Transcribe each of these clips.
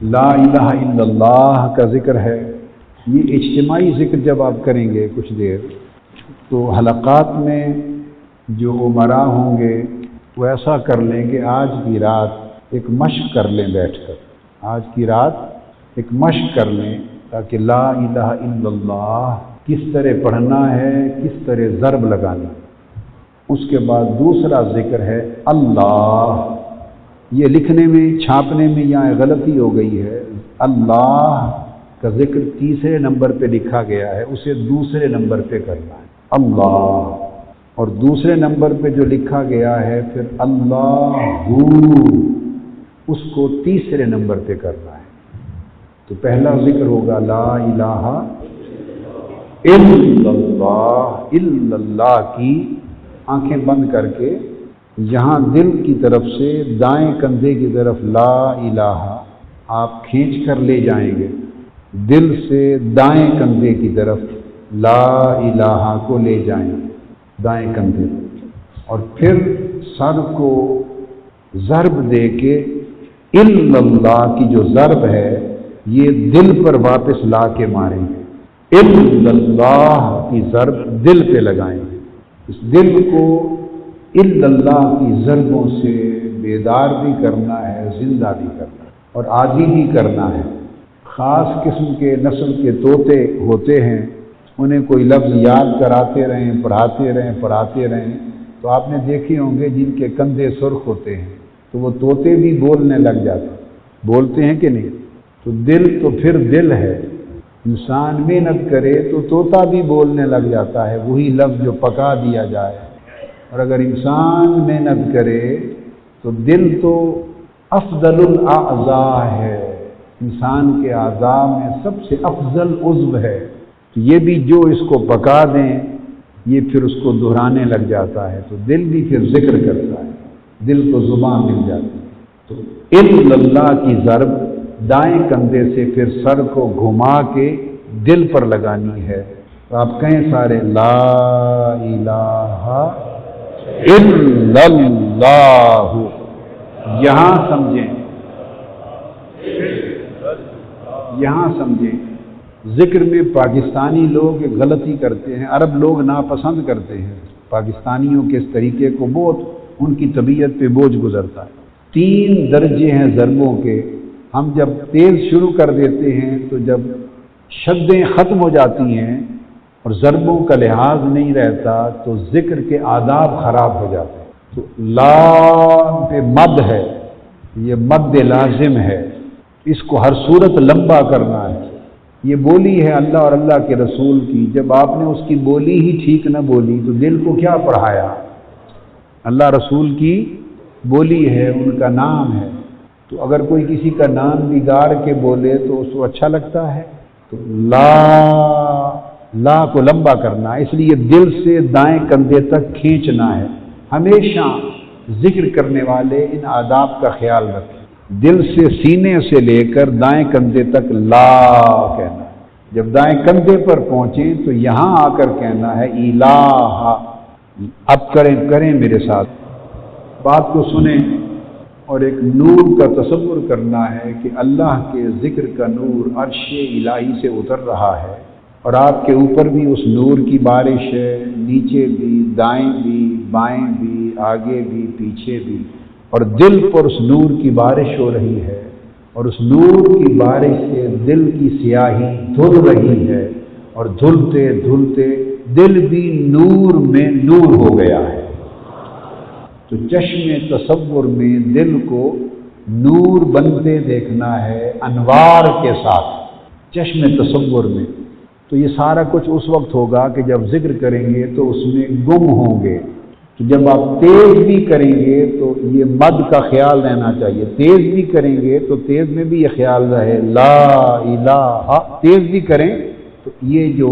لا الہ الا اللہ کا ذکر ہے، یہ اجتماعی ذکر جب آپ کریں گے کچھ دیر تو حلقات میں جو عمرا ہوں گے وہ ایسا کر لیں کہ آج کی رات ایک مشق کر لیں بیٹھ کر، آج کی رات ایک مشق کر لیں تاکہ لا الہ الا اللہ کس طرح پڑھنا ہے، کس طرح ضرب لگانی۔ اس کے بعد دوسرا ذکر ہے اللہ، یہ لکھنے میں چھاپنے میں یہاں غلطی ہو گئی ہے، اللہ کا ذکر تیسرے نمبر پہ لکھا گیا ہے، اسے دوسرے نمبر پہ کرنا ہے اللہ، اور دوسرے نمبر پہ جو لکھا گیا ہے پھر اللہ اس کو تیسرے نمبر پہ کرنا ہے۔ تو پہلا ذکر ہوگا لا الہ الا اللہ، الا اللہ کی آنکھیں بند کر کے یہاں دل کی طرف سے دائیں کندھے کی طرف لا الہ آپ کھینچ کر لے جائیں گے، دل سے دائیں کندھے کی طرف لا الہ کو لے جائیں گے دائیں کندھے، اور پھر سر کو ضرب دے کے الا اللہ کی جو ضرب ہے یہ دل پر واپس لا کے ماریں گے، الا اللہ کی ضرب دل پہ لگائیں گے، اس دل کو الا اللہ کی ضربوں سے بیدار بھی کرنا ہے، زندہ بھی کرنا ہے اور عادی بھی کرنا ہے۔ خاص قسم کے نسل کے طوطے ہوتے ہیں، انہیں کوئی لفظ یاد کراتے رہیں، پڑھاتے رہیں تو آپ نے دیکھے ہوں گے جن کے کندھے سرخ ہوتے ہیں تو وہ طوطے بھی بولنے لگ جاتے ہیں، بولتے ہیں کہ نہیں؟ تو دل تو پھر دل ہے، انسان محنت کرے تو طوطا بھی بولنے لگ جاتا ہے، وہی لفظ جو پکا دیا جائے، اور اگر انسان محنت کرے تو دل تو افضل الاعضاء ہے، انسان کے اعضاء میں سب سے افضل عضو ہے، تو یہ بھی جو اس کو پکا دیں یہ پھر اس کو دہرانے لگ جاتا ہے، تو دل بھی پھر ذکر کرتا ہے، دل کو زبان مل جاتی ہے۔ تو الا اللہ کی ضرب دائیں کندھے سے پھر سر کو گھما کے دل پر لگانی ہے، تو آپ کہیں سارے لا الہ الا اللہ، یہاں سمجھیں ذکر میں پاکستانی لوگ ایک غلطی کرتے ہیں، عرب لوگ ناپسند کرتے ہیں پاکستانیوں کے اس طریقے کو، بہت ان کی طبیعت پہ بوجھ گزرتا ہے۔ 3 درجے ہیں ضربوں کے، ہم جب تیز شروع کر دیتے ہیں تو جب شدیں ختم ہو جاتی ہیں اور ضربوں کا لحاظ نہیں رہتا تو ذکر کے آداب خراب ہو جاتے ہیں۔ تو لا پہ مد ہے، یہ مد لازم ہے، اس کو ہر صورت لمبا کرنا ہے۔ یہ بولی ہے اللہ اور اللہ کے رسول کی، جب آپ نے اس کی بولی ہی ٹھیک نہ بولی تو دل کو کیا پڑھایا؟ اللہ رسول کی بولی ہے، ان کا نام ہے، تو اگر کوئی کسی کا نام بگاڑ کے بولے تو اس کو اچھا لگتا ہے؟ تو لا کو لمبا کرنا ہے، اس لیے دل سے دائیں کندھے تک کھینچنا ہے۔ ہمیشہ ذکر کرنے والے ان آداب کا خیال رکھیں، دل سے سینے سے لے کر دائیں کندھے تک لا کہنا ہے، جب دائیں کندھے پر پہنچیں تو یہاں آ کر کہنا ہے الہ۔ اب کریں میرے ساتھ، بات کو سنیں اور ایک نور کا تصور کرنا ہے کہ اللہ کے ذکر کا نور عرش الہی سے اتر رہا ہے اور آپ کے اوپر بھی اس نور کی بارش ہے، نیچے بھی، دائیں بھی، بائیں بھی، آگے بھی، پیچھے بھی، اور دل پر اس نور کی بارش ہو رہی ہے، اور اس نور کی بارش سے دل کی سیاہی دھل رہی ہے، اور دھلتے دھلتے دل بھی نور میں نور ہو گیا ہے۔ تو چشم تصور میں دل کو نور بنتے دیکھنا ہے انوار کے ساتھ، چشم تصور میں۔ تو یہ سارا کچھ اس وقت ہوگا کہ جب ذکر کریں گے تو اس میں گم ہوں گے، تو جب آپ تیز بھی کریں گے تو یہ مد کا خیال رہنا چاہیے، تیز بھی کریں گے تو تیز میں بھی یہ خیال رہے لا الہ، تیز بھی کریں تو یہ جو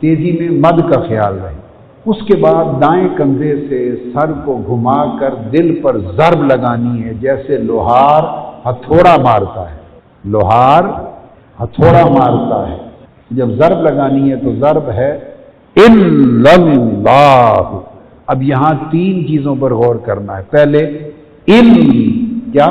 تیزی میں مد کا خیال رہے۔ اس کے بعد دائیں کندھے سے سر کو گھما کر دل پر ضرب لگانی ہے، جیسے لوہار ہتھوڑا مارتا ہے، لوہار ہتھوڑا مارتا ہے۔ جب ضرب لگانی ہے تو ضرب ہے الا اللہ۔ اب یہاں 3 چیزوں پر غور کرنا ہے، پہلے کیا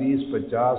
20, 50,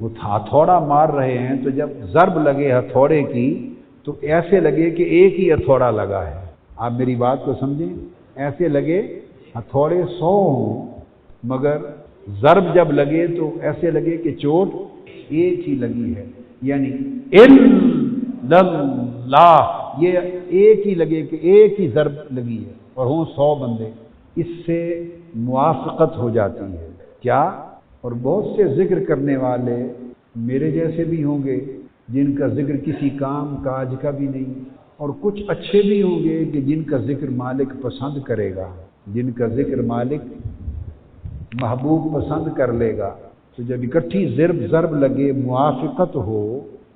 وہ ہتھوڑا مار رہے ہیں تو جب ضرب لگے ہتھوڑے کی تو ایسے لگے کہ ایک ہی ہتھوڑا لگا ہے. آپ میری بات کو سمجھیں، ایسے لگے ہتھوڑے 100 ہوں مگر ضرب جب لگے تو ایسے لگے کہ چوٹ ایک ہی لگی ہے. یعنی الا اللہ، یہ ایک ہی لگے کہ ایک ہی ضرب لگی ہے اور ہوں 100 بندے. اس سے موافقت ہو جاتی ہے. کیا؟ اور بہت سے ذکر کرنے والے میرے جیسے بھی ہوں گے جن کا ذکر کسی کام کاج کا بھی نہیں، اور کچھ اچھے بھی ہوں گے کہ جن کا ذکر مالک پسند کرے گا، جن کا ذکر مالک محبوب پسند کر لے گا. تو جب اکٹھی ضرب لگے، موافقت ہو،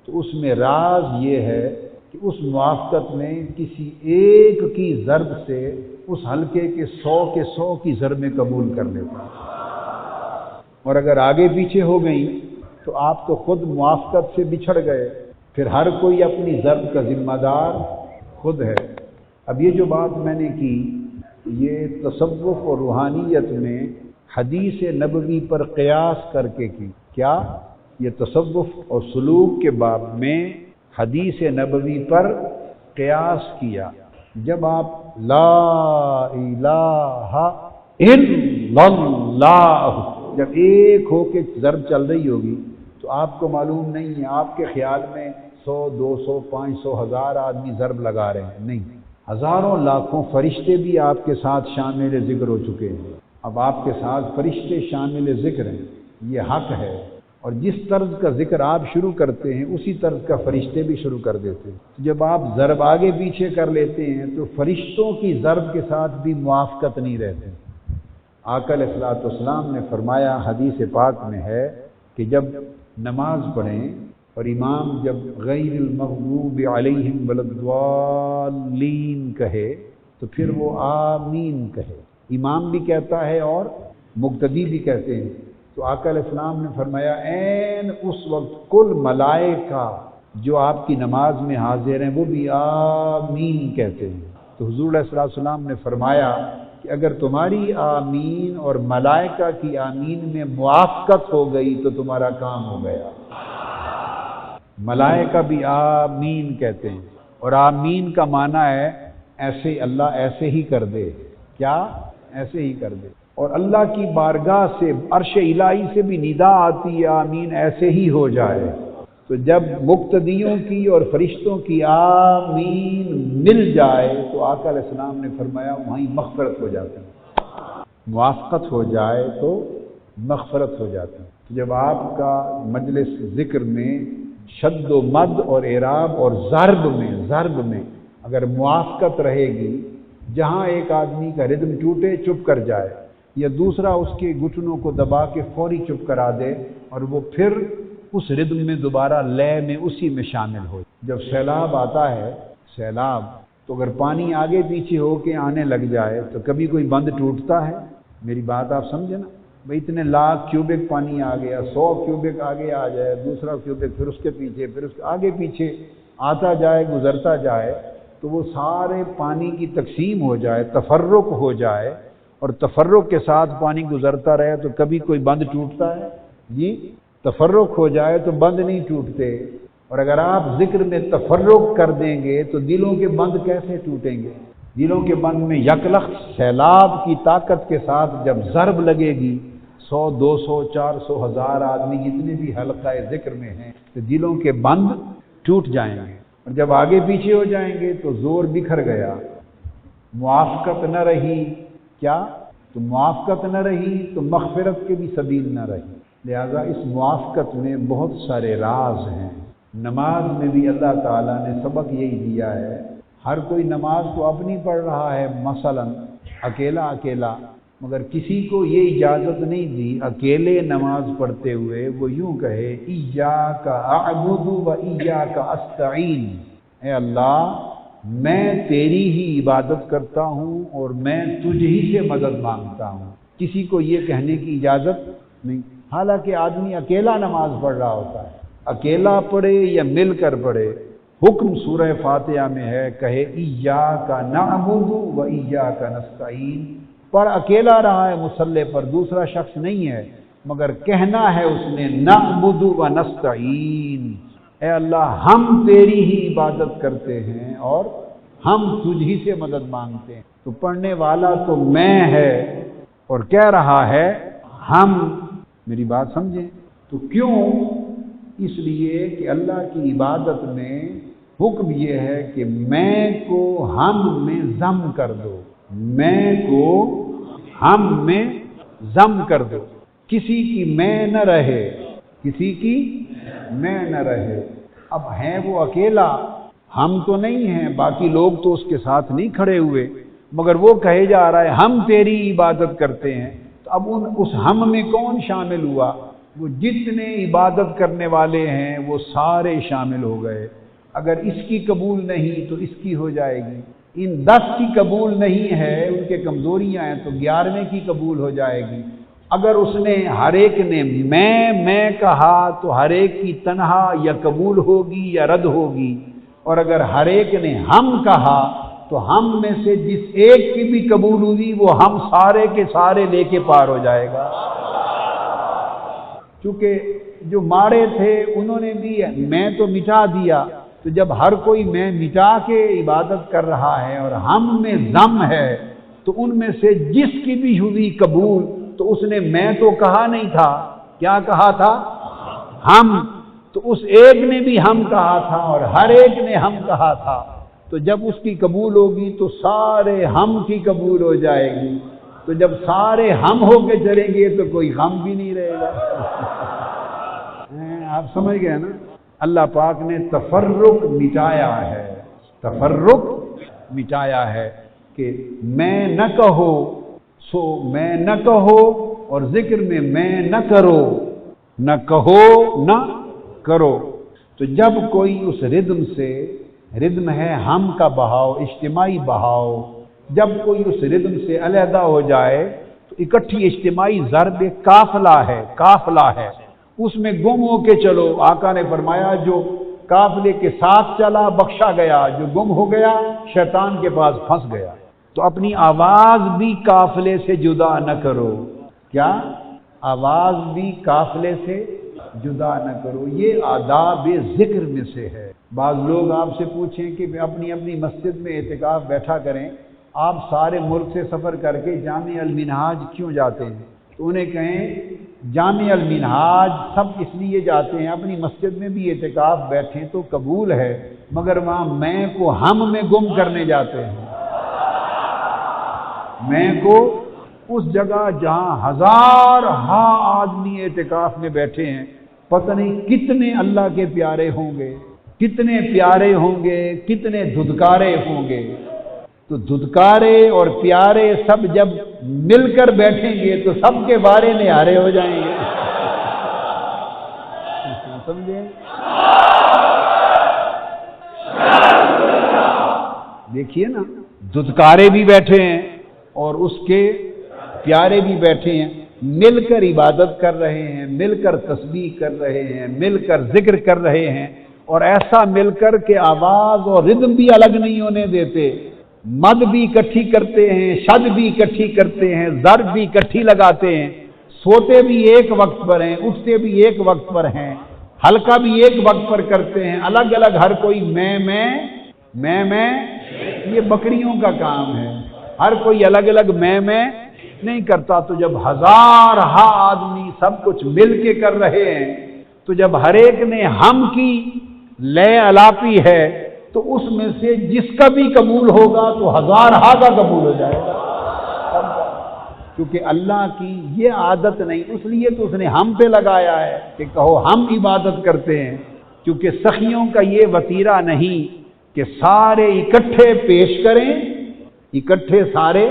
تو اس میں راز یہ ہے کہ اس موافقت میں کسی ایک کی ضرب سے اس حلقے کے 100 کی ضربیں قبول کر لیتا. اور اگر آگے پیچھے ہو گئیں تو آپ تو خود موافقت سے بچھڑ گئے، پھر ہر کوئی اپنی ضرب کا ذمہ دار خود ہے. اب یہ جو بات میں نے کی یہ تصوف اور روحانیت میں حدیث نبوی پر قیاس کر کے کی. کیا؟ یہ تصوف اور سلوک کے باب میں حدیث نبوی پر قیاس کیا. جب آپ لا الہ الا اللہ جب ایک ہو کے ضرب چل رہی ہوگی تو آپ کو معلوم نہیں ہے، آپ کے خیال میں 100 200 500 1000 آدمی ضرب لگا رہے ہیں. نہیں، ہزاروں لاکھوں فرشتے بھی آپ کے ساتھ شامل ذکر ہو چکے ہیں. اب آپ کے ساتھ فرشتے شامل ذکر ہیں، یہ حق ہے. اور جس طرز کا ذکر آپ شروع کرتے ہیں اسی طرز کا فرشتے بھی شروع کر دیتے ہیں. جب آپ ضرب آگے پیچھے کر لیتے ہیں تو فرشتوں کی ضرب کے ساتھ بھی موافقت نہیں رہتے. آقا علیہ الصلوۃ والسلام نے فرمایا، حدیث پاک میں ہے کہ جب نماز پڑھیں اور امام جب غیر المغضوب علیہم ولا الضالین کہے تو پھر وہ آمین کہے. امام بھی کہتا ہے اور مقتدی بھی کہتے ہیں. تو آقا علیہ السلام نے فرمایا عین اس وقت کل ملائکہ جو آپ کی نماز میں حاضر ہیں وہ بھی آمین کہتے ہیں. تو حضور علیہ السلام نے فرمایا کہ اگر تمہاری آمین اور ملائکہ کی آمین میں موافقت ہو گئی تو تمہارا کام ہو گیا. ملائکہ بھی آمین کہتے ہیں اور آمین کا معنی ہے ایسے اللہ ایسے ہی کر دے. کیا؟ ایسے ہی کر دے. اور اللہ کی بارگاہ سے عرش الہی سے بھی ندا آتی ہے آمین ایسے ہی ہو جائے. تو جب مقتدیوں کی اور فرشتوں کی آمین مل جائے تو آقا علیہ السلام نے فرمایا وہیں مغفرت ہو جاتی ہے. موافقت ہو جائے تو مغفرت ہو جاتی ہے. جب آپ کا مجلس ذکر میں شد و مد اور اعراب اور ضرب میں اگر موافقت رہے گی، جہاں ایک آدمی کا ردم ٹوٹے چپ کر جائے یا دوسرا اس کے گھٹنوں کو دبا کے فوری چپ کرا دے اور وہ پھر اس ردم میں دوبارہ لے میں اسی میں شامل ہو. جب سیلاب آتا ہے تو اگر پانی آگے پیچھے ہو کے آنے لگ جائے تو کبھی کوئی بند ٹوٹتا ہے؟ میری بات آپ سمجھے نا. بھئی اتنے لاکھ کیوبک پانی آ گیا، 100 کیوبک آگے آ جائے، دوسرا کیوبک پھر اس کے پیچھے، پھر اس کے آگے پیچھے آتا جائے گزرتا جائے تو وہ سارے پانی کی تقسیم ہو جائے، تفرق ہو جائے اور تفرق کے ساتھ پانی گزرتا رہے تو کبھی کوئی بند ٹوٹتا ہے؟ جی، تفرق ہو جائے تو بند نہیں ٹوٹتے. اور اگر آپ ذکر میں تفرق کر دیں گے تو دلوں کے بند کیسے ٹوٹیں گے؟ دلوں کے بند میں یکلخت سیلاب کی طاقت کے ساتھ جب ضرب لگے گی 100 200 400 1000 آدمی جتنے بھی حلقہ ذکر میں ہیں تو دلوں کے بند ٹوٹ جائیں گے. اور جب آگے پیچھے ہو جائیں گے تو زور بکھر گیا، موافقت نہ رہی. کیا؟ تو موافقت نہ رہی تو مغفرت کے بھی سبیل نہ رہی. لہذا اس موافقت میں بہت سارے راز ہیں. نماز میں بھی اللہ تعالیٰ نے سبق یہی دیا ہے. ہر کوئی نماز تو اپنی پڑھ رہا ہے مثلا اکیلا، مگر کسی کو یہ اجازت نہیں دی اکیلے نماز پڑھتے ہوئے وہ یوں کہے ایاک اعبد و ایاک استعین، اے اللہ میں تیری ہی عبادت کرتا ہوں اور میں تجھ ہی سے مدد مانگتا ہوں. کسی کو یہ کہنے کی اجازت نہیں. حالانکہ آدمی اکیلا نماز پڑھ رہا ہوتا ہے، اکیلا پڑھے یا مل کر پڑھے، حکم سورہ فاتحہ میں ہے کہے ایاک نعبد و ایاک نستعین. پر اکیلا رہا ہے مصلی پر، دوسرا شخص نہیں ہے، مگر کہنا ہے اس نے نعبد و نستعین، اے اللہ ہم تیری ہی عبادت کرتے ہیں اور ہم تجھ ہی سے مدد مانگتے ہیں۔ تو پڑھنے والا تو میں ہے اور کہہ رہا ہے ہم۔ میری بات سمجھیں؟ تو کیوں؟ اس لیے کہ اللہ کی عبادت میں حکم یہ ہے کہ میں کو ہم میں ضم کر دو، میں کو ہم میں ضم کر دو، کسی کی میں نہ رہے، کسی کی میں نہ رہے۔ اب ہے وہ اکیلا، ہم تو نہیں ہیں، باقی لوگ تو اس کے ساتھ نہیں کھڑے ہوئے، مگر وہ کہے جا رہا ہے ہم تیری عبادت کرتے ہیں۔ تو اب اس ہم میں کون شامل ہوا؟ وہ جتنے عبادت کرنے والے ہیں وہ سارے شامل ہو گئے۔ اگر اس کی قبول نہیں تو اس کی ہو جائے گی، ان 10 کی قبول نہیں ہے، ان کے کمزوریاں ہیں، تو 11ویں کی قبول ہو جائے گی۔ اگر اس نے ہر ایک نے میں کہا تو ہر ایک کی تنہا یا قبول ہوگی یا رد ہوگی، اور اگر ہر ایک نے ہم کہا تو ہم میں سے جس ایک کی بھی قبول ہوئی وہ ہم سارے کے سارے لے کے پار ہو جائے گا۔ چونکہ جو مارے تھے انہوں نے بھی میں تو مٹا دیا، تو جب ہر کوئی میں مٹا کے عبادت کر رہا ہے اور ہم میں ضم ہے، تو ان میں سے جس کی بھی ہوئی قبول، تو اس نے میں تو کہا نہیں تھا، کیا کہا تھا؟ ہم۔ تو اس ایک نے بھی ہم کہا تھا اور ہر ایک نے ہم کہا تھا، تو جب اس کی قبول ہوگی تو سارے ہم کی قبول ہو جائے گی، تو جب سارے ہم ہو کے چلیں گے تو کوئی غم بھی نہیں رہے گا۔ آپ سمجھ گئے نا؟ اللہ پاک نے تفرق مٹایا ہے، تفرق مٹایا ہے کہ میں نہ کہو سو میں نہ کہو، اور ذکر میں نہ کرو، نہ کہو نہ کرو۔ تو جب کوئی اس ردم سے، ردم ہے ہم کا بہاؤ، اجتماعی بہاؤ، جب کوئی اس ردم سے علیحدہ ہو جائے تو اکٹھی اجتماعی ضرب قافلہ ہے، قافلہ ہے، اس میں گم ہو کے چلو۔ آقا نے فرمایا جو قافلے کے ساتھ چلا بخشا گیا، جو گم ہو گیا شیطان کے پاس پھنس گیا۔ تو اپنی آواز بھی قافلے سے جدا نہ کرو، کیا؟ آواز بھی قافلے سے جدا نہ کرو، یہ آداب ذکر میں سے ہے۔ بعض لوگ آپ سے پوچھیں کہ اپنی اپنی مسجد میں اعتکاف بیٹھا کریں، آپ سارے ملک سے سفر کر کے جامع المنہاج کیوں جاتے ہیں؟ تو انہیں کہیں جامع المنہاج سب اس لیے جاتے ہیں، اپنی مسجد میں بھی اعتکاف بیٹھیں تو قبول ہے، مگر وہاں میں کو ہم میں گم کرنے جاتے ہیں۔ میں کو اس جگہ جہاں ہزار آدمی اعتکاف میں بیٹھے ہیں، پتہ نہیں کتنے اللہ کے پیارے ہوں گے، کتنے پیارے ہوں گے، کتنے دھدکارے ہوں گے۔ تو دھدکارے اور پیارے سب جب مل کر بیٹھیں گے تو سب کے بارے نہارے ہو جائیں گے۔ سمجھے؟ دیکھیے نا، دھدکارے بھی بیٹھے ہیں اور اس کے پیارے بھی بیٹھے ہیں، مل کر عبادت کر رہے ہیں، مل کر تسبیح کر رہے ہیں، مل کر ذکر کر رہے ہیں، اور ایسا مل کر کے آواز اور ردم بھی الگ نہیں ہونے دیتے، مد بھی اکٹھی کرتے ہیں، شد بھی اکٹھی کرتے ہیں، ضرب بھی اکٹھی لگاتے ہیں، سوتے بھی ایک وقت پر ہیں، اٹھتے بھی ایک وقت پر ہیں، ہلکا بھی ایک وقت پر کرتے ہیں، الگ الگ ہر کوئی میں یہ بکریوں کا کام ہے، ہر کوئی الگ الگ میں نہیں کرتا۔ تو جب ہزار آدمی سب کچھ مل کے کر رہے ہیں، تو جب ہر ایک نے ہم کی لے الاپی ہے، تو اس میں سے جس کا بھی قبول ہوگا تو ہزار کا قبول ہو جائے گا، کیونکہ اللہ کی یہ عادت نہیں، اس لیے تو اس نے ہم پہ لگایا ہے کہ کہو ہم عبادت کرتے ہیں، کیونکہ سخیوں کا یہ وتیرہ نہیں کہ سارے اکٹھے پیش کریں، اکٹھے سارے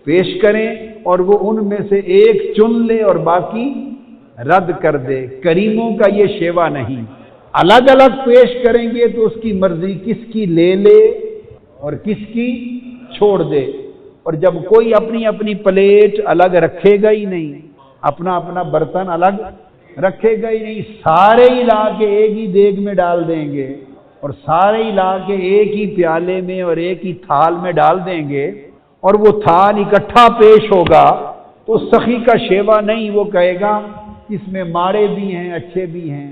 پیش کریں اور وہ ان میں سے ایک چن لے اور باقی رد کر دے۔ کریموں کا یہ شیوا نہیں، الگ الگ پیش کریں گے تو اس کی مرضی کس کی لے لے اور کس کی چھوڑ دے، اور جب کوئی اپنی اپنی پلیٹ الگ رکھے گا ہی نہیں، اپنا اپنا برتن الگ رکھے گا ہی نہیں، سارے ہی لا کے ایک ہی دیگ میں ڈال دیں گے اور سارے ہی لا کے ایک ہی پیالے میں اور ایک ہی تھال میں ڈال دیں گے، اور وہ تھال اکٹھا پیش ہوگا تو سخی کا شیوا نہیں، وہ کہے گا اس میں ماڑے بھی ہیں، اچھے بھی ہیں،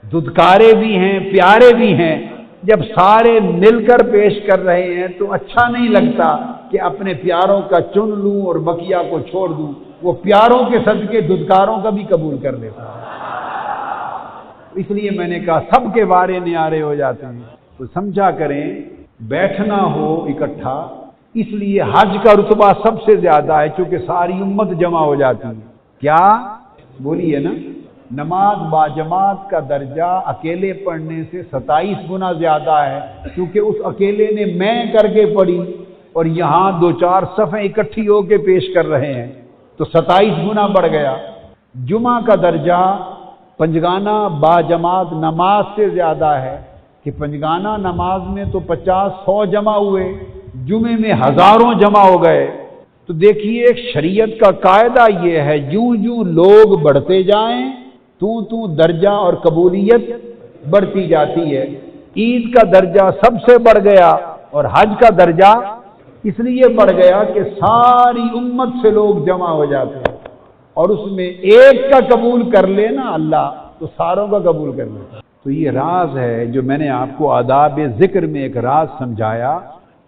دھدکارے بھی ہیں، پیارے بھی ہیں۔ جب سارے مل کر پیش کر رہے ہیں تو اچھا نہیں لگتا کہ اپنے پیاروں کا چن لوں اور بقیہ کو چھوڑ دوں۔ وہ پیاروں کے صدقے دھدکاروں کا بھی قبول کر لیتا ہے۔ اس لیے میں نے کہا سب کے بارے نیارے ہو جاتے ہیں، تو سمجھا کریں بیٹھنا ہو اکٹھا، اس لیے حج کا رتبہ سب سے زیادہ ہے چونکہ ساری امت جمع ہو جاتی ہے۔ کیا بولیے نا، نماز باجماعت کا درجہ اکیلے پڑھنے سے 27 گنا زیادہ ہے، کیونکہ اس اکیلے نے میں کر کے پڑھی اور یہاں 2-4 صفیں اکٹھی ہو کے پیش کر رہے ہیں تو 27 گنا بڑھ گیا۔ جمعہ کا درجہ پنجگانہ باجماعت نماز سے زیادہ ہے کہ پنجگانہ نماز میں تو 50-100 جمع ہوئے، جمعے میں ہزاروں جمع ہو گئے۔ تو دیکھیے ایک شریعت کا قاعدہ یہ ہے، یوں یوں لوگ بڑھتے جائیں تو درجہ اور قبولیت بڑھتی جاتی ہے۔ عید کا درجہ سب سے بڑھ گیا اور حج کا درجہ اس لیے بڑھ گیا کہ ساری امت سے لوگ جمع ہو جاتے ہیں، اور اس میں ایک کا قبول کر لینا اللہ تو ساروں کا قبول کر لیتا۔ تو یہ راز ہے جو میں نے آپ کو آداب ذکر میں ایک راز سمجھایا،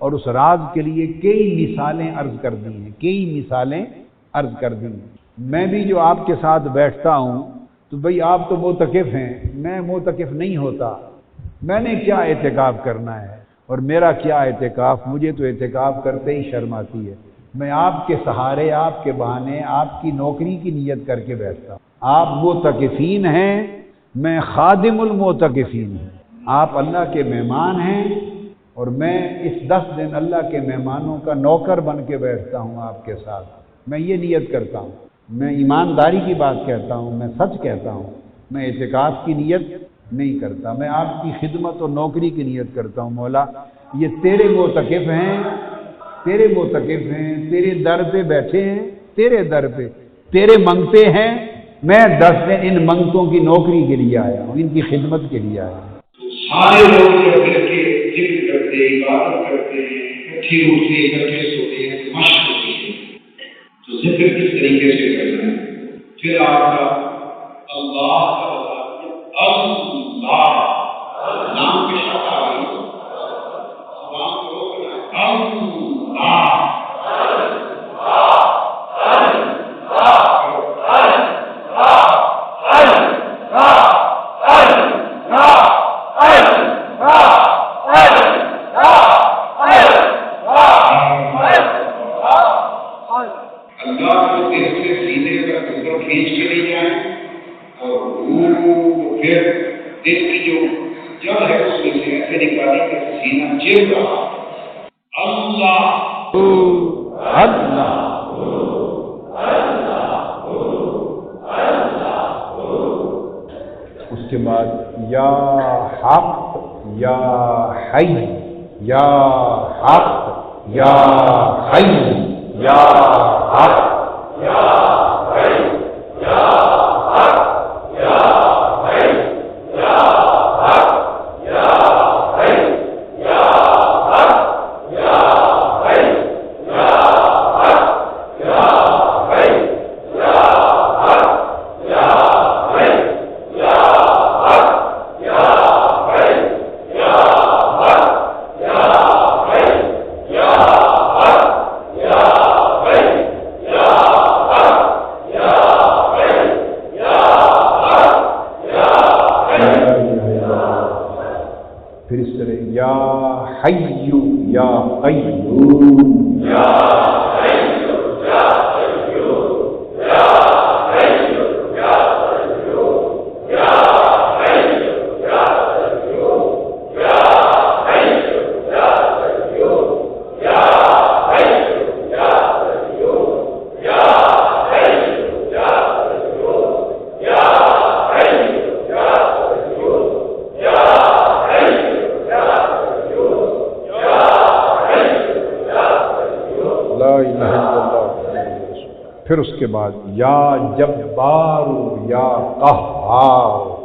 اور اس راز کے لیے کئی مثالیں عرض کر دی ہیں، کئی مثالیں عرض کر دی ہیں۔ میں بھی جو آپ کے ساتھ بیٹھتا ہوں تو بھئی آپ تو معتکف ہیں، میں معتکف نہیں ہوتا، میں نے کیا اعتکاف کرنا ہے اور میرا کیا اعتکاف، مجھے تو اعتکاف کرتے ہی شرم آتی ہے۔ میں آپ کے سہارے، آپ کے بہانے، آپ کی نوکری کی نیت کر کے بیٹھتا ہوں۔ آپ معتکفین ہیں، میں خادم المعتکفین ہوں۔ آپ اللہ کے مہمان ہیں اور میں اس 10 دن اللہ کے مہمانوں کا نوکر بن کے بیٹھتا ہوں آپ کے ساتھ۔ میں یہ نیت کرتا ہوں، میں ایمانداری کی بات کہتا ہوں، میں سچ کہتا ہوں، میں اعتکاف کی نیت نہیں کرتا، میں آپ کی خدمت اور نوکری کی نیت کرتا ہوں۔ مولا یہ تیرے معتکف ہیں، تیرے معتکف ہیں، تیرے در پہ بیٹھے ہیں، تیرے در پہ تیرے منگتے ہیں، میں 10 دن ان منگتوں کی نوکری کے لیے آیا ہوں، ان کی خدمت کے لیے آیا ہوں۔ سارے لوگ جب مل کے ذکر کرتے ہیں، عبادت کرتے ہیں، اکٹھے اٹھتے ہیں، اکٹھے سوتے ہیں، مشق ہوتی ہے تو ذکر کس طریقے سے کرنا ہے؟ پھر آپ کا اللہ کا اللہ نام کے ساتھ آ گئی، زبان کو روکنا ہے، اللہ یا حق یا حی یا حق یا حی یا حق یا حی یا حق یا حی یا حق یا حی یا حق یا حی یا حق یا حی یا حق یا حی یا پھر اس طرح یا حی یا قیوم یا پھر اس کے بعد یا جبار یا قہار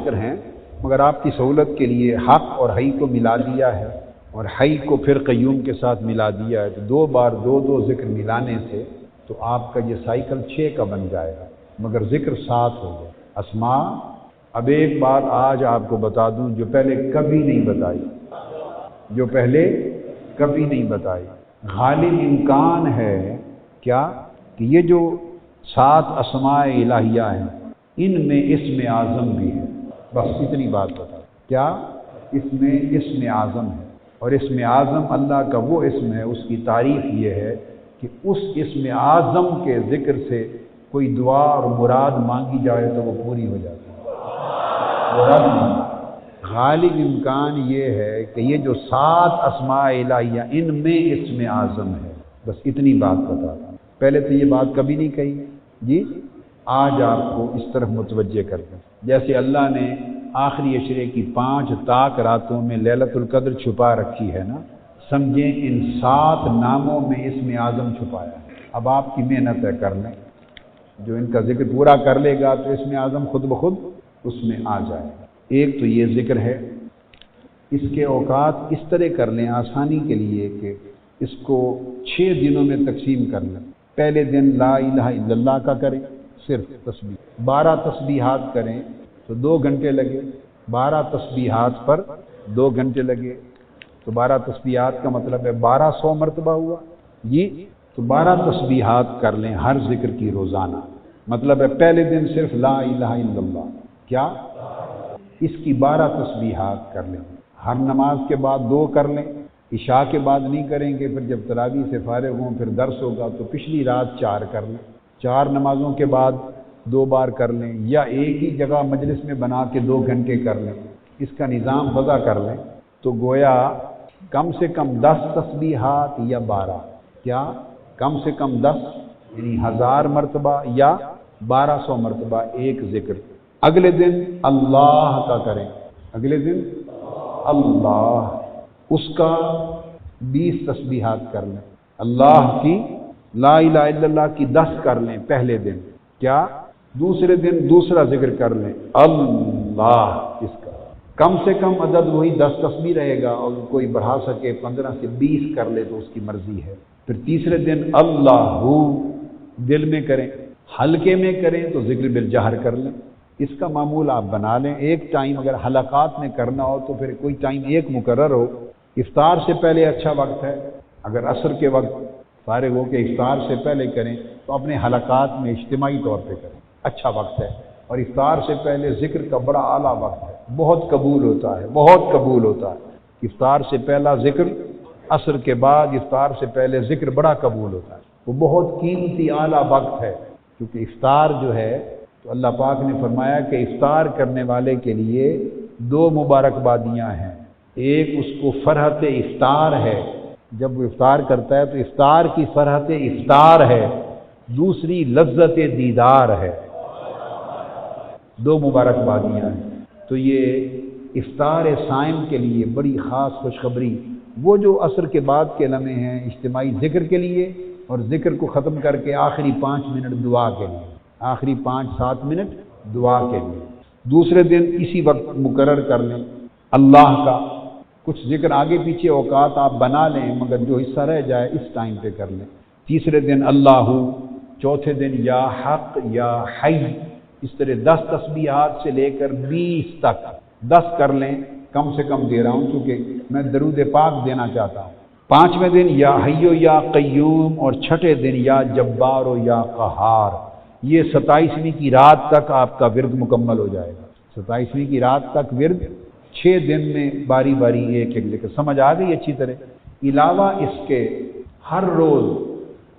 ذکر ہیں، مگر آپ کی سہولت کے لیے حق اور حی کو ملا دیا ہے، اور حی کو پھر قیوم کے ساتھ ملا دیا ہے، تو 2 بار 2 ذکر ملانے سے تو آپ کا یہ سائیکل 6 کا بن جائے گا، مگر ذکر 7 ہو گئے۔ اسماء، اب ایک بات آج آپ کو بتا دوں جو پہلے کبھی نہیں بتائی، جو پہلے کبھی نہیں بتائی۔ غالب امکان ہے کیا کہ یہ جو 7 اسماء الہیہ ہیں ان میں اسم اعظم بھی ہے، بس اتنی بات بتا۔ کیا اس میں اسم اعظم ہے؟ اور اسم اعظم اللہ کا وہ اسم ہے، اس کی تعریف یہ ہے کہ اس اسم اعظم کے ذکر سے کوئی دعا اور مراد مانگی جائے تو وہ پوری ہو جاتی ہے۔ مراد نہیں۔ غالب امکان یہ ہے کہ یہ جو 7 اسماء الہیہ ان میں اسم اعظم ہے، بس اتنی بات بتا دوں۔ پہلے تو یہ بات کبھی نہیں کہی جی، آج آپ کو اس طرف متوجہ کر دیں۔ جیسے اللہ نے آخری عشرے کی 5 طاق راتوں میں لیلۃ القدر چھپا رکھی ہے نا، سمجھیں ان 7 ناموں میں اسم اعظم چھپایا ہے۔ اب آپ کی محنت ہے کر لیں، جو ان کا ذکر پورا کر لے گا تو اسم اعظم خود بخود اس میں آ جائے گا۔ ایک تو یہ ذکر ہے، اس کے اوقات اس طرح کر لیں آسانی کے لیے کہ اس کو 6 دنوں میں تقسیم کر لیں۔ پہلے دن لا الہ الا اللہ کا کریں، صرف تسبیح 12 تسبیحات کریں تو 2 گھنٹے لگے، 12 تسبیحات پر 2 گھنٹے لگے، تو 12 تسبیحات کا مطلب ہے 1200 مرتبہ ہوا جی، تو 12 تسبیحات کر لیں ہر ذکر کی روزانہ۔ مطلب ہے پہلے دن صرف لا الہ الا اللہ، کیا اس کی 12 تسبیحات کر لیں، ہر نماز کے بعد 2 کر لیں، عشاء کے بعد نہیں کریں گے، پھر جب تراویح سے فارغ ہوں پھر درس ہوگا تو پچھلی رات 4 کر لیں، 4 نمازوں کے بعد 2 بار کر لیں، یا ایک ہی جگہ مجلس میں بنا کے 2 گھنٹے کر لیں۔ اس کا نظام وضع کر لیں تو گویا کم سے کم 10 تسبیحات یا 12، کیا کم سے کم 10 یعنی 1000 مرتبہ یا 1200 مرتبہ ایک ذکر۔ اگلے دن اللہ کا کریں، اگلے دن اللہ، اس کا 20 تسبیحات کر لیں، اللہ کی لا الہ الا اللہ کی 10 کر لیں پہلے دن، کیا دوسرے دن دوسرا ذکر کر لیں اللہ، اس کا کم سے کم عدد وہی 10 تسبیح رہے گا، اور کوئی بڑھا سکے 15 سے 20 کر لے تو اس کی مرضی ہے۔ پھر تیسرے دن اللہ دل میں کریں، ہلکے میں کریں تو ذکر بالجہر کر لیں۔ اس کا معمول آپ بنا لیں، ایک ٹائم اگر حلقات میں کرنا ہو تو پھر کوئی ٹائم ایک مقرر ہو، افطار سے پہلے اچھا وقت ہے، اگر عصر کے وقت فارغ ہو کے افطار سے پہلے کریں تو اپنے حلقات میں اجتماعی طور پہ کریں، اچھا وقت ہے۔ اور افطار سے پہلے ذکر کا بڑا اعلیٰ وقت ہے، بہت قبول ہوتا ہے، بہت قبول ہوتا ہے۔ افطار سے پہلا ذکر، عصر کے بعد افطار سے پہلے ذکر بڑا قبول ہوتا ہے، وہ بہت قیمتی اعلیٰ وقت ہے، کیونکہ افطار جو ہے تو اللہ پاک نے فرمایا کہ افطار کرنے والے کے لیے 2 مبارکبادیاں ہیں، ایک اس کو فرحت افطار ہے، جب وہ افطار کرتا ہے تو افطار کی فرحت افطار ہے، دوسری لذت دیدار ہے، 2 مبارکبادیاں ہیں۔ تو یہ افطار صائم کے لیے بڑی خاص خوشخبری، وہ جو عصر کے بعد کے لمحے ہیں اجتماعی ذکر کے لیے، اور ذکر کو ختم کر کے آخری 5 منٹ دعا کے لیے، آخری 5-7 منٹ دعا کے لیے۔ دوسرے دن اسی وقت مقرر کر لیں اللہ کا، کچھ ذکر آگے پیچھے اوقات آپ بنا لیں مگر جو حصہ رہ جائے اس ٹائم پہ کر لیں۔ تیسرے دن اللہ، چوتھے دن یا حق یا حی، اس طرح 10 تسبیحات سے لے کر 20 تک 10 کر لیں، کم سے کم دے رہا ہوں کیونکہ میں درود پاک دینا چاہتا ہوں۔ 5ویں دن یا حی یا قیوم، اور 6ٹھے دن یا جبار یا قہار۔ یہ 27ویں کی رات تک آپ کا ورد مکمل ہو جائے گا، 27ویں کی رات تک ورد، 6 دن میں باری باری ایک ایک لے کر۔ سمجھ آ گئی اچھی طرح؟ علاوہ اس کے ہر روز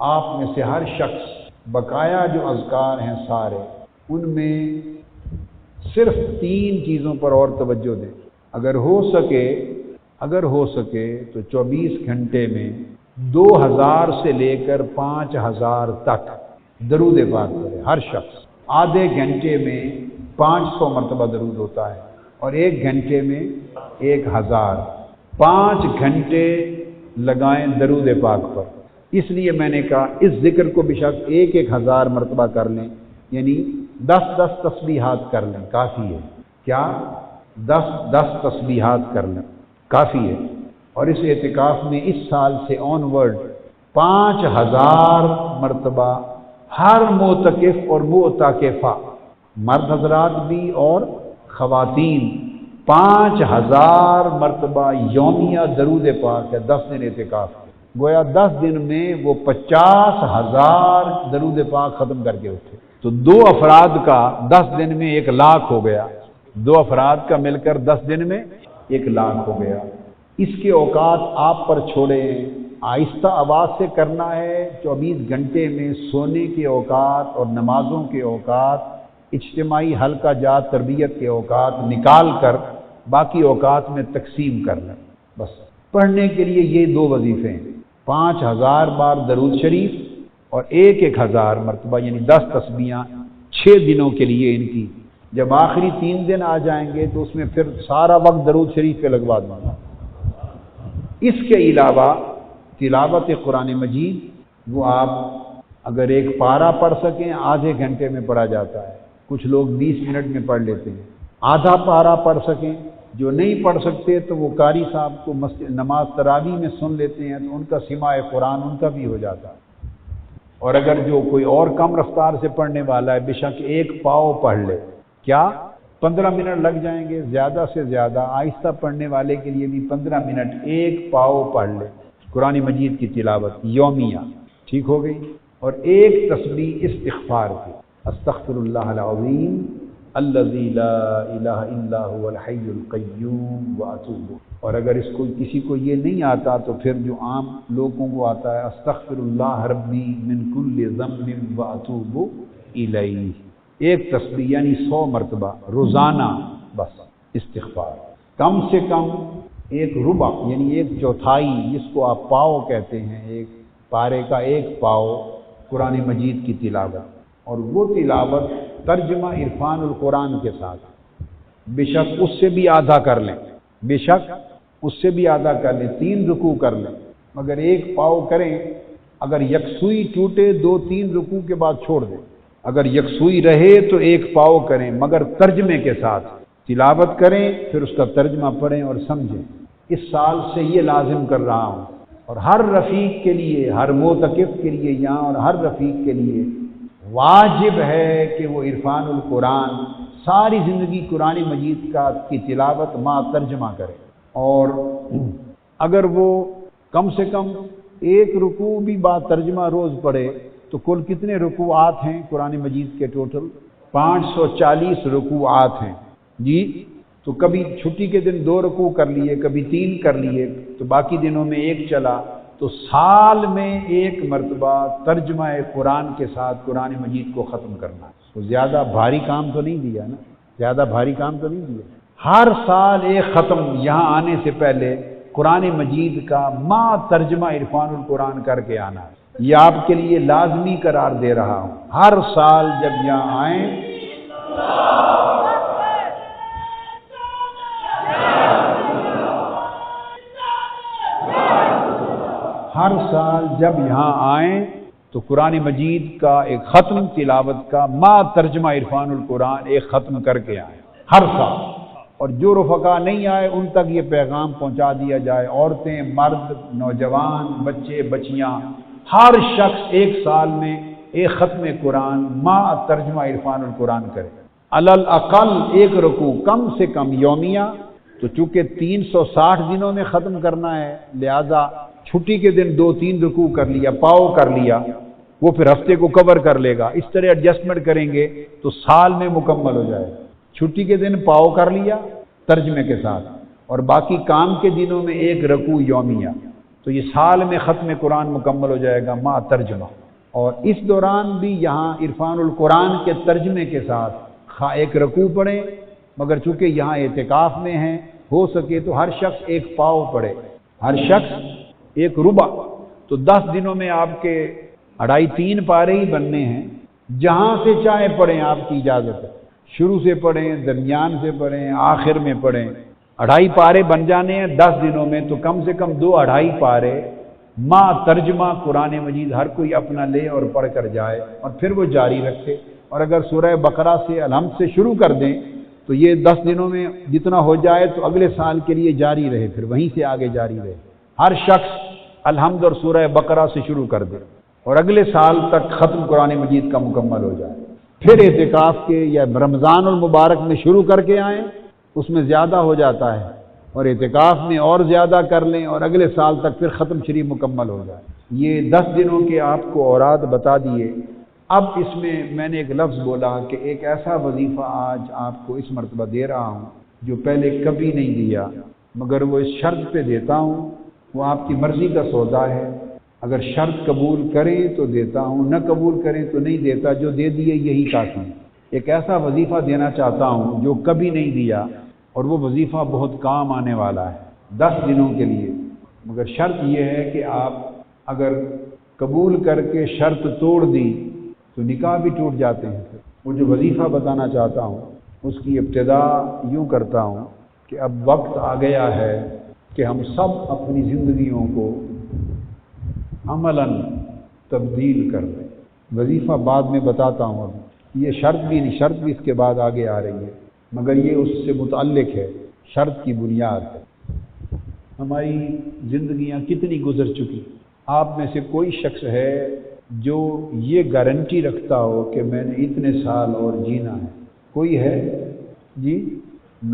آپ میں سے ہر شخص بقایا جو اذکار ہیں سارے، ان میں صرف 3 چیزوں پر اور توجہ دیں۔ اگر ہو سکے تو 24 گھنٹے میں 2000 سے لے کر 5000 تک درود پاک کرے ہر شخص۔ آدھے گھنٹے میں 500 مرتبہ درود ہوتا ہے، اور 1 گھنٹے میں 1000۔ 5 گھنٹے لگائیں درود پاک پر۔ اس لیے میں نے کہا اس ذکر کو بے شک 1000 مرتبہ کر لیں، یعنی 10 تسبیحات کر لیں، کافی ہے۔ کیا 10 تسبیحات کر لیں کافی ہے۔ اور اس اعتکاف میں اس سال سے آن ورڈ 5000 مرتبہ ہر معتکف اور معتکفہ، مرد حضرات بھی اور خواتین، 5000 مرتبہ یومیہ درود پاک ہے 10 دن اعتکاف ہے۔ گویا 10 دن میں وہ 50,000 درود پاک ختم کر کے اٹھے۔ تو 2 افراد کا 10 دن میں 1,00,000 ہو گیا، 2 افراد کا مل کر 10 دن میں 1,00,000 ہو گیا۔ اس کے اوقات آپ پر چھوڑے ہیں، آہستہ آواز سے کرنا ہے۔ 24 گھنٹے میں سونے کے اوقات اور نمازوں کے اوقات، اجتماعی حلقہ جات تربیت کے اوقات نکال کر باقی اوقات میں تقسیم کر لیں۔ بس پڑھنے کے لیے یہ 2 وظیفے ہیں، 5000 بار درود شریف اور 1,000 مرتبہ یعنی 10 تسبیحاں 6 دنوں کے لیے ان کی۔ جب آخری 3 دن آ جائیں گے تو اس میں پھر سارا وقت درود شریف پہ لگوا دوں گا۔ اس کے علاوہ تلاوت قرآن مجید، وہ آپ اگر ایک پارہ پڑھ سکیں آدھے گھنٹے میں پڑھا جاتا ہے، کچھ لوگ 20 منٹ میں پڑھ لیتے ہیں۔ آدھا پارہ پڑھ سکیں، جو نہیں پڑھ سکتے تو وہ قاری صاحب کو نماز تراویح میں سن لیتے ہیں تو ان کا سماع قرآن ان کا بھی ہو جاتا ہے۔ اور اگر جو کوئی اور کم رفتار سے پڑھنے والا ہے بے شک 1 پاؤ پڑھ لے، کیا 15 منٹ لگ جائیں گے، زیادہ سے زیادہ آہستہ پڑھنے والے کے لیے بھی 15 منٹ 1 پاؤ پڑھ لے قرآن مجید کی تلاوت یومیہ، ٹھیک ہو گئی۔ اور 1 تسبیح استغفار کی، استغفر اللہ العظیم الذی لا الہ الا هو الحی القیوم واتوب۔ اور اگر اس کو کسی کو یہ نہیں آتا تو پھر جو عام لوگوں کو آتا ہے استغفر اللہ ربی من کل ذنب واتوب الیہ، 1 تسبیح یعنی 100 مرتبہ روزانہ بس استغفار۔ کم سے کم 1 ربع یعنی 1/4 جس کو آپ پاؤ کہتے ہیں، 1 پارے کا 1 پاؤ قرآن مجید کی تلاوت، اور وہ تلاوت ترجمہ عرفان القرآن کے ساتھ، بے شک اس سے بھی آدھا کر لیں، بے شک اس سے بھی آدھا کر لیں، 3 رکوع کر لیں، مگر 1 پاؤ کریں۔ اگر یکسوئی ٹوٹے 2-3 رکوع کے بعد چھوڑ دیں، اگر یکسوئی رہے تو 1 پاؤ کریں مگر ترجمے کے ساتھ تلاوت کریں، پھر اس کا ترجمہ پڑھیں اور سمجھیں۔ اس سال سے یہ لازم کر رہا ہوں، اور ہر رفیق کے لیے، ہر معتکف کے لیے یہاں اور ہر رفیق کے لیے واجب ہے کہ وہ عرفان القرآن ساری زندگی قرآن مجید کی تلاوت ما ترجمہ کرے۔ اور اگر وہ کم سے کم 1 رکوع بھی با ترجمہ روز پڑھے تو کل کتنے رکوعات ہیں قرآن مجید کے؟ ٹوٹل 540 رکوعات ہیں جی۔ تو کبھی چھٹی کے دن 2 رکوع کر لیے، کبھی 3 کر لیے، تو باقی دنوں میں 1 چلا، تو سال میں 1 مرتبہ ترجمہ قرآن کے ساتھ قرآن مجید کو ختم کرنا۔ تو زیادہ بھاری کام تو نہیں دیا نا، زیادہ بھاری کام تو نہیں دیا۔ ہر سال 1 ختم یہاں آنے سے پہلے قرآن مجید کا ما ترجمہ عرفان القرآن کر کے آنا ہے۔ یہ آپ کے لیے لازمی قرار دے رہا ہوں، ہر سال جب یہاں آئیں ہر سال جب یہاں آئیں تو قرآن مجید کا 1 ختم تلاوت کا ما ترجمہ عرفان القرآن 1 ختم کر کے آئیں ہر سال۔ اور جو رفقا نہیں آئے ان تک یہ پیغام پہنچا دیا جائے، عورتیں، مرد، نوجوان، بچے، بچیاں، ہر شخص 1 سال میں 1 ختم قرآن ما ترجمہ عرفان القرآن کرے، علالاقل 1 رکوع کم سے کم یومیہ۔ تو چونکہ 360 دنوں میں ختم کرنا ہے، لہذا چھٹی کے دن 2-3 رکوع کر لیا، پاؤ کر لیا، وہ پھر ہفتے کو کور کر لے گا۔ اس طرح ایڈجسٹمنٹ کریں گے تو سال میں مکمل ہو جائے گا۔ چھٹی کے دن پاؤ کر لیا ترجمے کے ساتھ، اور باقی کام کے دنوں میں 1 رکوع یومیہ، تو یہ سال میں ختم قرآن مکمل ہو جائے گا ما ترجمہ۔ اور اس دوران بھی یہاں عرفان القرآن کے ترجمے کے ساتھ 1 رکوع پڑھیں، مگر چونکہ یہاں اعتکاف میں ہیں ہو سکے تو ہر شخص 1 پاؤ پڑھے، ہر شخص 1 ربع، تو 10 دنوں میں آپ کے 2.5-3 پارے ہی بننے ہیں۔ جہاں سے چاہے پڑھیں، آپ کی اجازت ہے، شروع سے پڑھیں، درمیان سے پڑھیں، آخر میں پڑھیں، 2.5 پارے بن جانے ہیں 10 دنوں میں، تو کم سے کم 2-2.5 پارے ما ترجمہ قرآن مجید ہر کوئی اپنا لے اور پڑھ کر جائے، اور پھر وہ جاری رکھے۔ اور اگر سورہ بقرہ سے الحمد سے شروع کر دیں تو یہ 10 دنوں میں جتنا ہو جائے تو اگلے سال کے لیے جاری رہے، پھر وہیں سے آگے جاری رہے۔ ہر شخص الحمد اور سورہ بقرہ سے شروع کر دے اور اگلے سال تک ختم قرآن مجید کا مکمل ہو جائے۔ پھر اعتکاف کے یا رمضان المبارک میں شروع کر کے آئیں، اس میں زیادہ ہو جاتا ہے، اور اعتکاف میں اور زیادہ کر لیں اور اگلے سال تک پھر ختم شریف مکمل ہو جائے۔ یہ 10 دنوں کے آپ کو اوراد بتا دیے۔ اب اس میں نے ایک لفظ بولا کہ ایک ایسا وظیفہ آج آپ کو اس مرتبہ دے رہا ہوں جو پہلے کبھی نہیں دیا، مگر وہ اس شرط پہ دیتا ہوں، وہ آپ کی مرضی کا سودا ہے، اگر شرط قبول کریں تو دیتا ہوں، نہ قبول کریں تو نہیں دیتا، جو دے دیے یہی کافی ہے۔ ایک ایسا وظیفہ دینا چاہتا ہوں جو کبھی نہیں دیا، اور وہ وظیفہ بہت کام آنے والا ہے 10 دنوں کے لیے، مگر شرط یہ ہے کہ آپ اگر قبول کر کے شرط توڑ دی تو نکاح بھی ٹوٹ جاتے ہیں۔ وہ جو وظیفہ بتانا چاہتا ہوں اس کی ابتدا یوں کرتا ہوں کہ اب وقت آ گیا ہے کہ ہم سب اپنی زندگیوں کو عملاً تبدیل کر دیں۔ وظیفہ بعد میں بتاتا ہوں، اب یہ شرط بھی اس کے بعد آگے آ رہی ہے، مگر یہ اس سے متعلق ہے، شرط کی بنیاد ہے۔ ہماری زندگیاں کتنی گزر چکی، آپ میں سے کوئی شخص ہے جو یہ گارنٹی رکھتا ہو کہ میں نے اتنے سال اور جینا ہے؟ کوئی ہے جی؟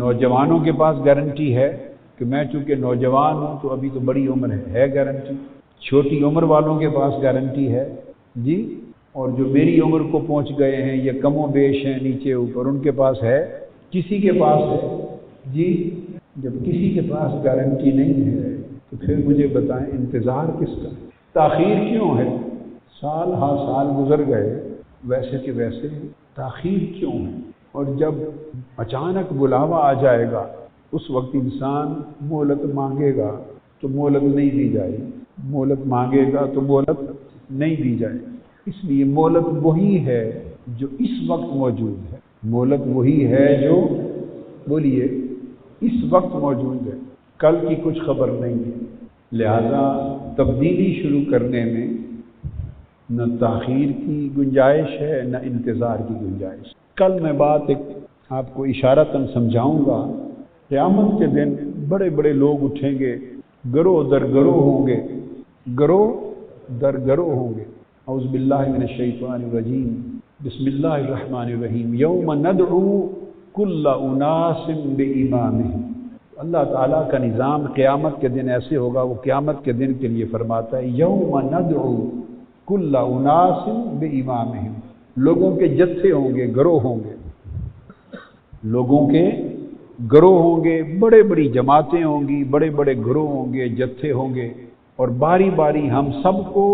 نوجوانوں کے پاس گارنٹی ہے کہ میں چونکہ نوجوان ہوں تو ابھی تو بڑی عمر ہے گارنٹی؟ چھوٹی عمر والوں کے پاس گارنٹی ہے جی؟ اور جو میری عمر کو پہنچ گئے ہیں یا کم و بیش ہیں نیچے اوپر، ان کے پاس ہے؟ کسی کے پاس ہے جی؟ جب کسی کے پاس گارنٹی نہیں ہے تو پھر مجھے بتائیں انتظار کس کا؟ تاخیر کیوں ہے؟ سال ہا سال گزر گئے، ویسے کہ ویسے تاخیر کیوں ہے؟ اور جب اچانک بلاوا آ جائے گا اس وقت انسان مہلت مانگے گا تو مہلت نہیں دی جائے گی، مہلت مانگے گا تو مہلت نہیں دی جائے گی۔ اس لیے مہلت وہی ہے جو اس وقت موجود ہے، مہلت وہی ہے جو بولیے اس وقت موجود ہے، کل کی کچھ خبر نہیں ہے۔ لہذا تبدیلی شروع کرنے میں نہ تاخیر کی گنجائش ہے نہ انتظار کی گنجائش۔ کل میں بات ایک آپ کو اشارتاً سمجھاؤں گا۔ قیامت کے دن بڑے بڑے لوگ اٹھیں گے، گروہ در گروہ ہوں گے، گروہ در گروہ ہوں گے۔ اعوذ باللہ من الشیطان الرجیم، بسم اللہ الرحمن الرحیم۔ یوم ندعو کل اناس بامامہم۔ اللہ تعالیٰ کا نظام قیامت کے دن ایسے ہوگا، وہ قیامت کے دن کے لیے فرماتا ہے یوم ندعو کل اناس بامامہم۔ لوگوں کے جتھے ہوں گے، گروہ ہوں گے، لوگوں کے گروہ ہوں گے، بڑے بڑی جماعتیں ہوں گی، بڑے بڑے گروہ ہوں گے، جتھے ہوں گے، اور باری باری ہم سب کو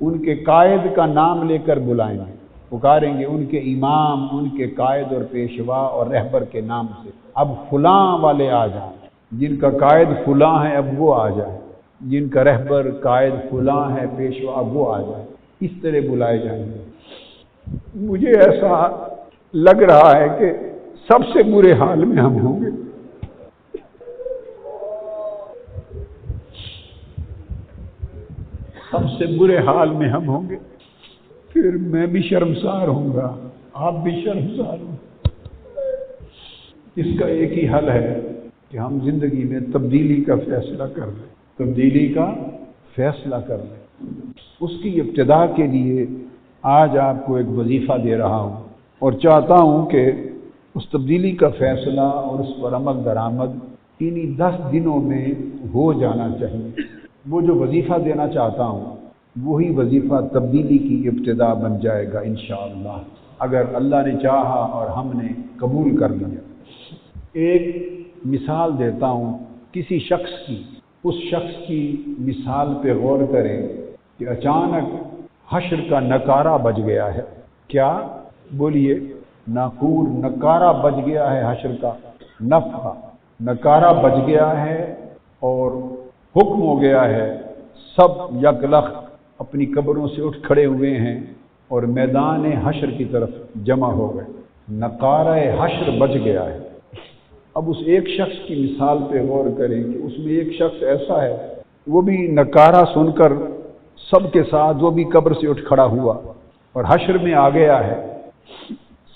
ان کے قائد کا نام لے کر بلائیں گے، پکاریں گے ان کے امام، ان کے قائد اور پیشوا اور رہبر کے نام سے۔ اب فلاں والے آ جائیں، جن کا قائد فلاں ہے اب وہ آ جائیں، جن کا رہبر قائد فلاں ہے پیشوا اب وہ آ جائیں، اس طرح بلائے جائیں گے۔ مجھے ایسا لگ رہا ہے کہ سب سے برے حال میں ہم ہوں گے۔ سب سے برے حال میں ہم ہوں گے، پھر میں بھی شرمسار ہوں گا، آپ بھی شرمسار ہوں۔ اس کا ایک ہی حل ہے کہ ہم زندگی میں تبدیلی کا فیصلہ کر لیں، تبدیلی کا فیصلہ کر لیں۔ اس کی ابتدا کے لیے آج آپ کو ایک وظیفہ دے رہا ہوں اور چاہتا ہوں کہ اس تبدیلی کا فیصلہ اور اس پر عمل درآمد انہی 10 دنوں میں ہو جانا چاہیے۔ وہ جو وظیفہ دینا چاہتا ہوں وہی وظیفہ تبدیلی کی ابتدا بن جائے گا انشاءاللہ، اگر اللہ نے چاہا اور ہم نے قبول کر لیا۔ ایک مثال دیتا ہوں کسی شخص کی، اس شخص کی مثال پہ غور کریں کہ اچانک حشر کا نکارہ بج گیا ہے۔ کیا بولیے؟ ناقور، نکارہ بج گیا ہے، حشر کا نفخہ، نکارہ بج گیا ہے اور حکم ہو گیا ہے، سب یکلخت اپنی قبروں سے اٹھ کھڑے ہوئے ہیں اور میدان حشر کی طرف جمع ہو گئے، نکارہ حشر بج گیا ہے۔ اب اس ایک شخص کی مثال پہ غور کریں کہ اس میں ایک شخص ایسا ہے وہ بھی نکارہ سن کر سب کے ساتھ وہ بھی قبر سے اٹھ کھڑا ہوا اور حشر میں آ گیا ہے۔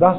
10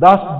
10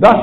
10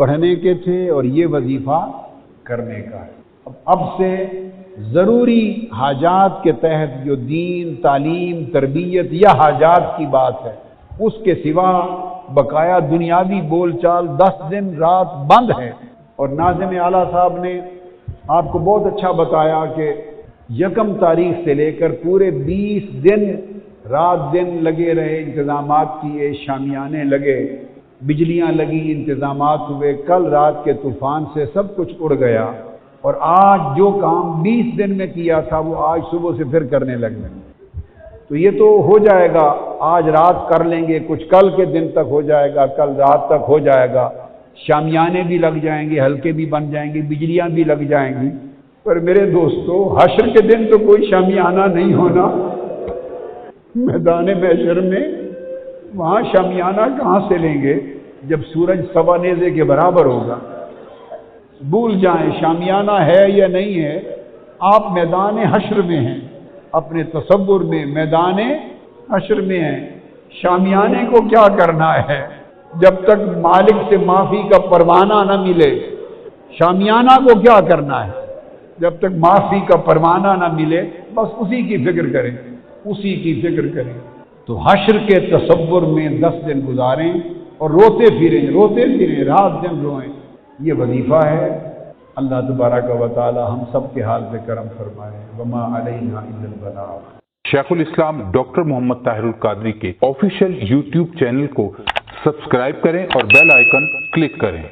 پڑھنے کے تھے اور یہ وظیفہ کرنے کا ہے۔ اب سے ضروری حاجات کے تحت جو دین، تعلیم، تربیت یا حاجات کی بات ہے، اس کے سوا بقایا دنیاوی بول چال 10 دن رات بند ہے۔ اور ناظم اعلیٰ صاحب نے آپ کو بہت اچھا بتایا کہ 1 تاریخ سے لے کر پورے 20 دن رات دن لگے رہے، انتظامات کیے، شامیانے لگے، بجلیاں لگی، انتظامات ہوئے، کل رات کے طوفان سے سب کچھ اڑ گیا، اور آج جو کام 20 دن میں کیا تھا وہ آج صبح سے پھر کرنے لگ گئے۔ تو یہ تو ہو جائے گا، آج رات کر لیں گے، کچھ کل کے دن تک ہو جائے گا، کل رات تک ہو جائے گا، شامیانے بھی لگ جائیں گے، ہلکے بھی بن جائیں گے، بجلیاں بھی لگ جائیں گی۔ پر میرے دوستو، حشر کے دن تو کوئی شامیانہ نہیں ہونا، میدان محشر میں وہاں شامیانہ کہاں سے لیں گے جب سورج سوا نیزے کے برابر ہوگا؟ بھول جائیں شامیانہ ہے یا نہیں ہے، آپ میدان حشر میں ہیں، اپنے تصور میں میدان حشر میں ہیں۔ شامیانے کو کیا کرنا ہے جب تک مالک سے معافی کا پروانہ نہ ملے؟ شامیانہ کو کیا کرنا ہے جب تک معافی کا پروانہ نہ ملے؟ بس اسی کی فکر کریں، اسی کی فکر کریں۔ تو حشر کے تصور میں 10 دن گزاریں اور روتے پھریں، رات دن روئیں، یہ وظیفہ ہے۔ اللہ تبارک و تعالی ہم سب کے حال پہ کرم فرمائے۔ وما علینا الا البلاغ۔ شیخ الاسلام ڈاکٹر محمد طاہر القادری کے آفیشیل یوٹیوب چینل کو سبسکرائب کریں اور بیل آئیکن کلک کریں۔